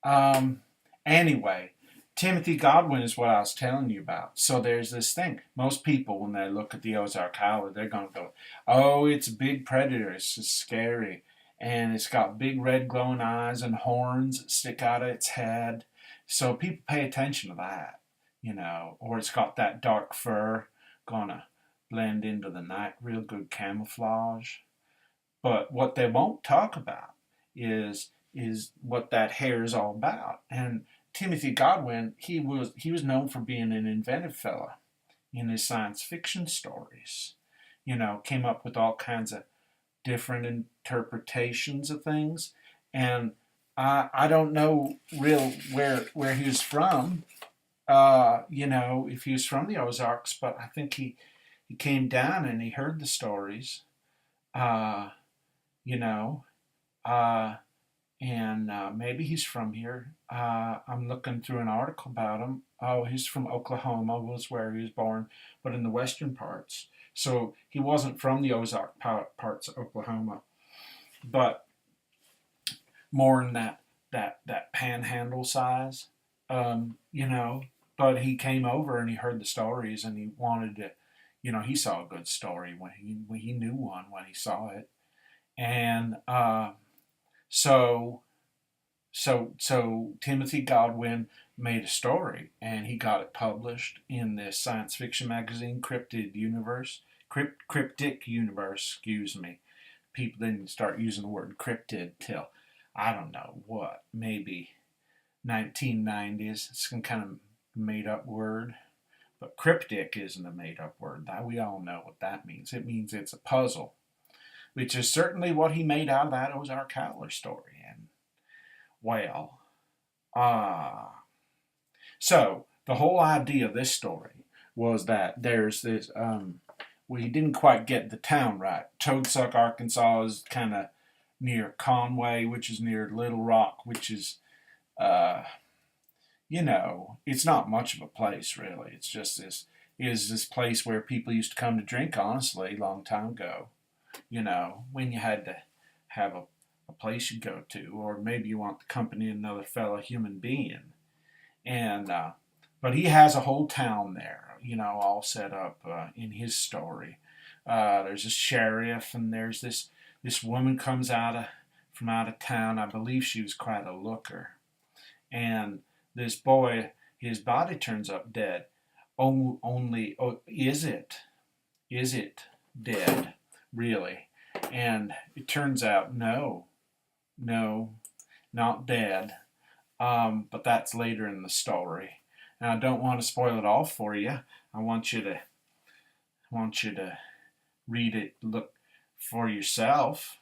Um, anyway, Timothy Godwin is what I was telling you about. So there's this thing. Most people, when they look at the Ozark Howler, they're going to go, oh, it's a big predator. It's just scary. And it's got big red glowing eyes and horns that stick out of its head. So people pay attention to that, or it's got that dark fur, going to blend into the night, real good camouflage. But what they won't talk about is what that hair is all about. And Timothy Godwin, he was known for being an inventive fella in his science fiction stories. Came up with all kinds of different interpretations of things. And I don't know real where he was from. If he was from the Ozarks, but I think he came down and he heard the stories. Uh, you know, uh, and maybe he's from here. I'm looking through an article about him. Oh, he's from Oklahoma, was where he was born, but in the western parts. So he wasn't from the Ozark parts of Oklahoma, but more in that panhandle size. You know, but he came over and he heard the stories and he wanted to. He saw a good story when he knew one when he saw it, and so so Timothy Godwin made a story and he got it published in this science fiction magazine, Cryptic Universe, excuse me. People didn't start using the word cryptid till I don't know what, maybe 1990s. It's some kind of made up word. But cryptic isn't a made up word. We all know what that means. It means it's a puzzle, which is certainly what he made out of that Ozark Howler story. And well, uh, so the whole idea of this story was that there's this. Well, he didn't quite get the town right. Toadsuck, Arkansas is kind of near Conway, which is near Little Rock, which is, uh, it's not much of a place really. It's just this place where people used to come to drink. Honestly, a long time ago. When you had to have a place you go to, or maybe you want the company of another fellow human being. And but he has a whole town there, all set up in his story. There's a sheriff, and there's this woman comes from out of town. I believe she was quite a looker, and this boy, his body turns up dead. Is it? Is it dead? Really? And it turns out no, not dead. But that's later in the story. And I don't want to spoil it all for you. I want you to read it, look for yourself,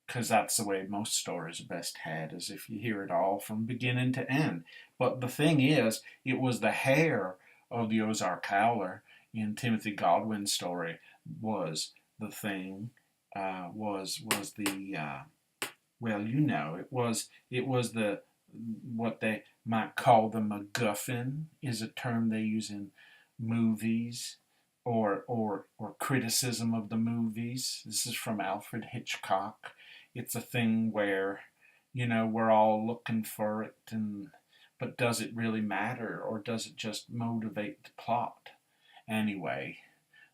because that's the way most stories are best had, is if you hear it all from beginning to end. But the thing is, it was the hair of the Ozark Howler in Timothy Godwin's story was the thing. Was the well, it was the what they might call the MacGuffin, is a term they use in movies or criticism of the movies. This is from Alfred Hitchcock. It's a thing where we're all looking for it, but does it really matter, or does it just motivate the plot? Anyway,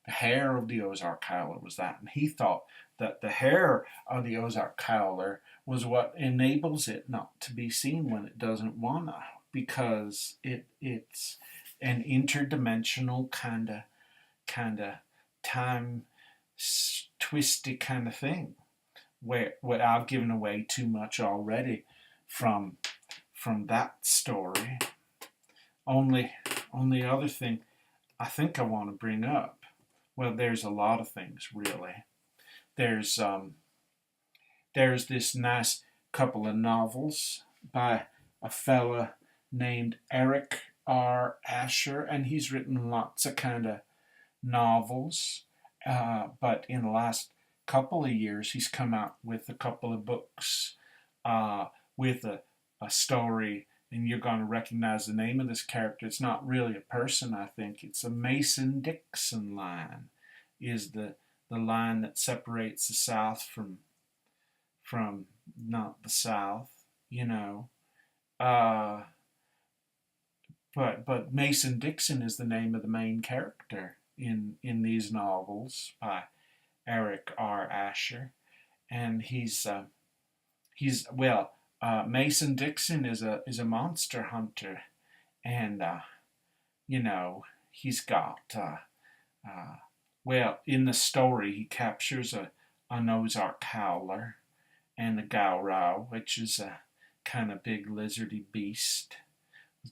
the hair of the Ozark Howler was that, and he thought that the hair of the Ozark Howler was what enables it not to be seen when it doesn't wanna, because it's an interdimensional kind of time twisty kind of thing, where without giving away too much already from that story. Only other thing I think I want to bring up. Well, there's a lot of things really. There's there's this nice couple of novels by a fella named Eric R. Asher, and he's written lots of kind of novels. But in the last couple of years, he's come out with a couple of books with a story, and you're going to recognize the name of this character. It's not really a person, I think. It's a Mason-Dixon line, is the line that separates the South from not the South, uh, but Mason Dixon is the name of the main character in these novels by Eric R. Asher, and he's well. Mason Dixon is a monster hunter, and you know he's got well, in the story he captures an Ozark Howler and a Gowrow, which is a kind of big lizardy beast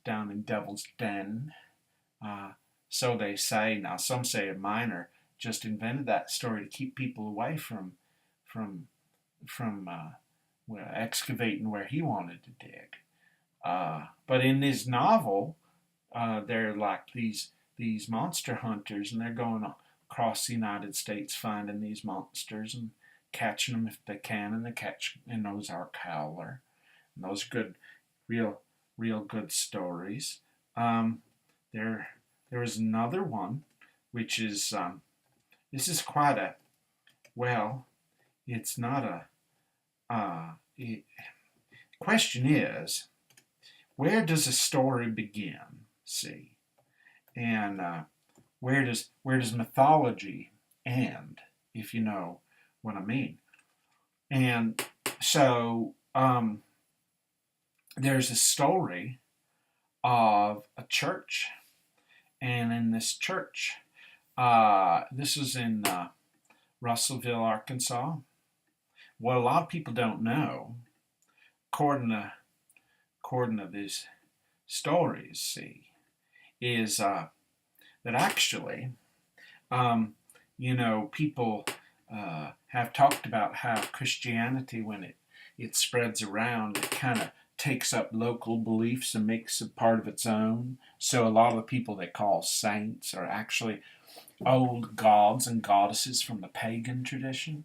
down in Devil's Den. Uh, so they say. Now some say a miner just invented that story to keep people away from from well, excavating where he wanted to dig. But in this novel, they're like these monster hunters, and they're going across the United States finding these monsters and catching them if they can, and they catch an Ozark Howler. And those are good, real good stories. Um, there there is another one, which is this is quite a well. It's not a it, question is where does a story begin? See, and where does mythology end? If you know what I mean. And so there's a story of a church, and in this church, this is in Russellville, Arkansas. What a lot of people don't know, according to these stories, see, is that actually, people have talked about how Christianity, when it spreads around, it kind of takes up local beliefs and makes it part of its own. So a lot of the people they call saints are actually old gods and goddesses from the pagan tradition,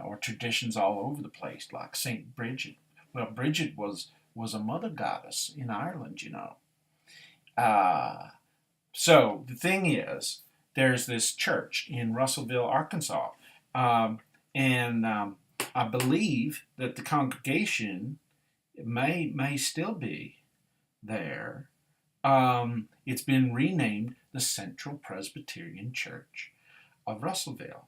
or traditions all over the place, like Saint Bridget. Well, Bridget was a mother goddess in Ireland, you know. Uh, so the thing is, there's this church in Russellville, Arkansas, um, and I believe that the congregation may still be there. It's been renamed the Central Presbyterian Church of Russellville,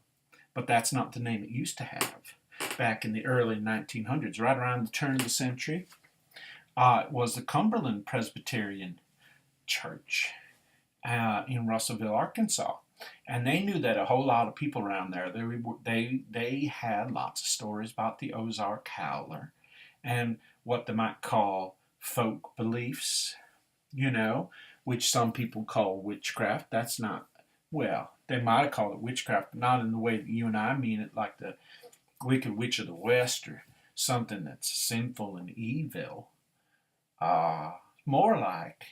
but that's not the name it used to have back in the early 1900s, right around the turn of the century. It was the Cumberland Presbyterian Church in Russellville, Arkansas, and they knew that a whole lot of people around there. They had lots of stories about the Ozark Howler and what they might call folk beliefs, which some people call witchcraft. That's not, well, they might have called it witchcraft, but not in the way that you and I mean it, like the Wicked Witch of the West or something that's sinful and evil. Uh, more like,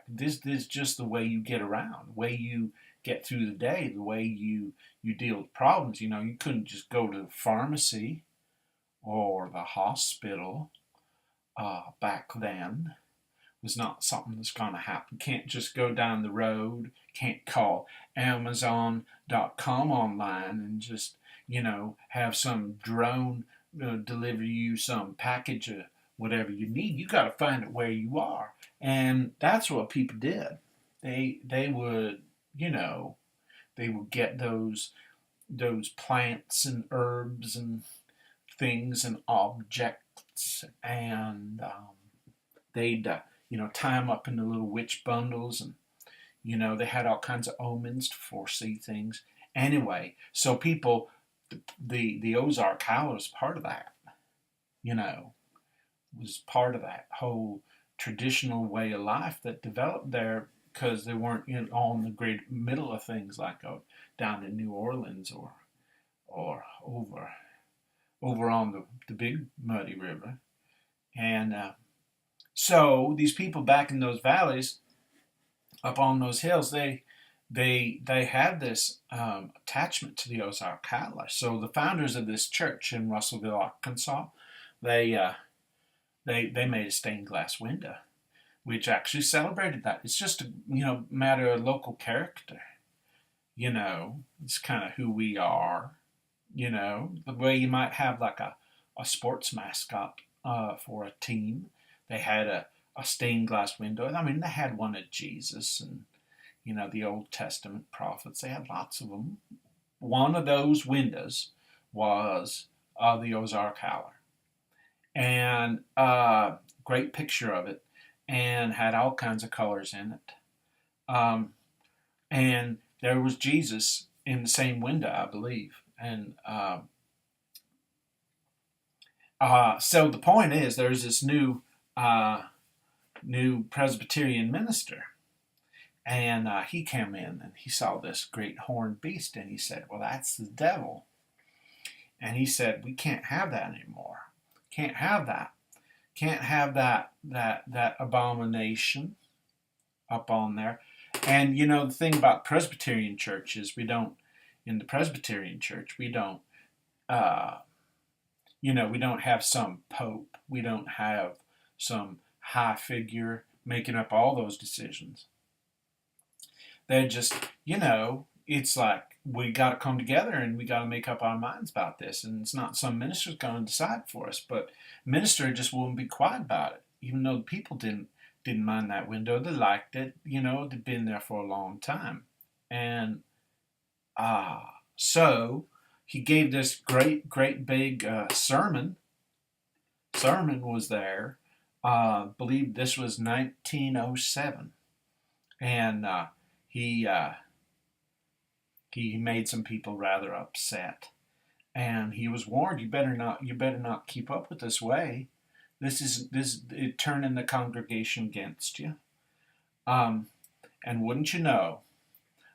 this is just the way you get around, the way you get through the day, the way you deal with problems. You couldn't just go to the pharmacy or the hospital back then. Was not something that's going to happen. Can't just go down the road. Can't call Amazon.com online and just, have some drone deliver you some package of whatever you need. You got to find it where you are. And that's what people did. They would, they would get those plants and herbs and things and objects, and they'd tie them up into little witch bundles, and they had all kinds of omens to foresee things. Anyway, so people, the Ozark Howler was part of that. Was part of that whole traditional way of life that developed there, because they weren't all in the great middle of things like down in New Orleans or over on the big muddy river. And so these people back in those valleys, up on those hills, they had this attachment to the Ozark Howler. So the founders of this church in Russellville, Arkansas, they made a stained glass window, which actually celebrated that. It's just a matter of local character. It's kind of who we are. The way you might have like a sports mascot for a team. They had a stained glass window. I mean, they had one of Jesus and, the Old Testament prophets. They had lots of them. One of those windows was the Ozark Howler. And great picture of it, and had all kinds of colors in it. And there was Jesus in the same window, I believe. And so the point is, there's this new Presbyterian minister, and he came in and he saw this great horned beast, and he said, "Well, that's the devil." And he said, "We can't have that anymore. Can't have that. Can't have that abomination up on there." And the thing about Presbyterian church is in the Presbyterian church, we don't have some pope. We don't have some high figure making up all those decisions. They're just, it's like we got to come together and we got to make up our minds about this. And it's not some minister's going to decide for us, but minister just wouldn't be quiet about it, even though the people didn't mind that window. They liked it. They'd been there for a long time. And so he gave this great big sermon. Sermon was there. Believe this was 1907. And he made some people rather upset. And he was warned, you better not keep up with this way. This is it turning the congregation against you. And wouldn't you know,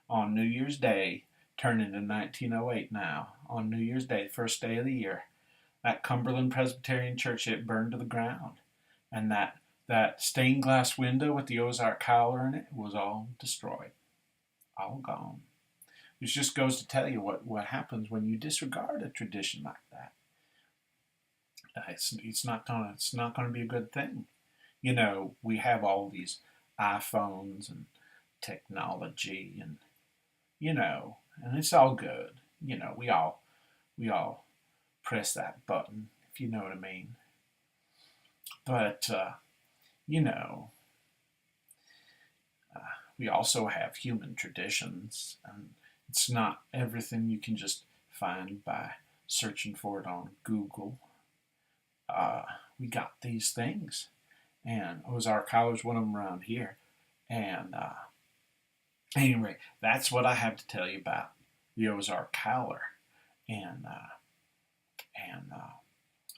on New Year's Day, turning to 1908 now, on New Year's Day, first day of the year, that Cumberland Presbyterian Church, it burned to the ground. And that stained glass window with the Ozark Howler in it was all destroyed. All gone. Which just goes to tell you what happens when you disregard a tradition like that. It's not gonna be a good thing. We have all these iPhones and technology, and and it's all good. We all press that button, if you know what I mean. But we also have human traditions, and it's not everything you can just find by searching for it on Google. We got these things, and Ozark Howler's one of them around here. And anyway, that's what I have to tell you about the Ozark Howler, and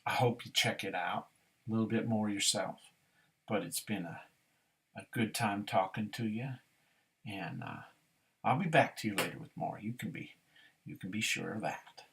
I hope you check it out a little bit more yourself. But it's been a good time talking to you, and I'll be back to you later with more. You can be sure of that.